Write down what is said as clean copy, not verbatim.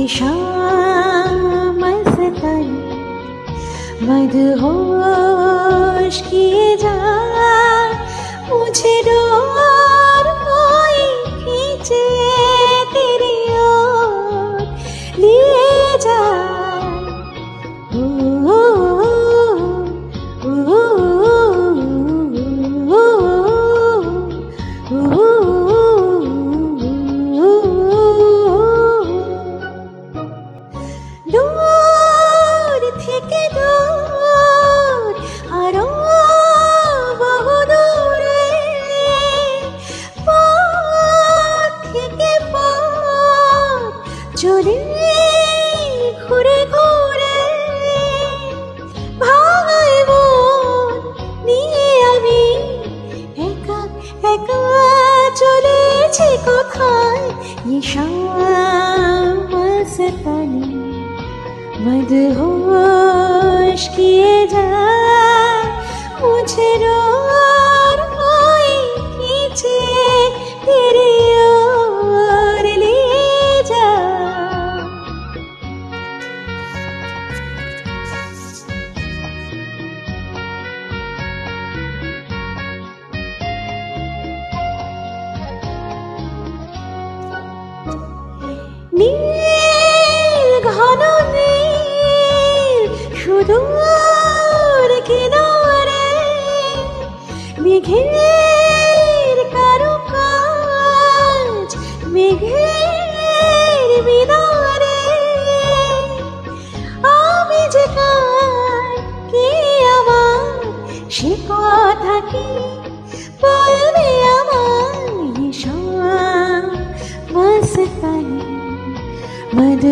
ये शाम मस्तानी मदहोश किए जा मुझे डोर कोई खींचे तेरी ओर लिए जा दूर থেকে দূর আরো বহু দূরে পথ থেকে পথ চলে ঘুরে ঘুরে ভাঙায় মন নিয়ে আমি একা একা চলেছি কোথায় ये शाम मस्तानी मदहोश किए जा मुझे डोर कोई खींचे तेरी ओर लिए जा নীল ঘন নীল সুদূর কিনারে মেঘের কারুকাজ মেঘের মিনারে আমি যে কার কে আমার সে কথা কি বলবে আমার ये शाम मस्तानी मद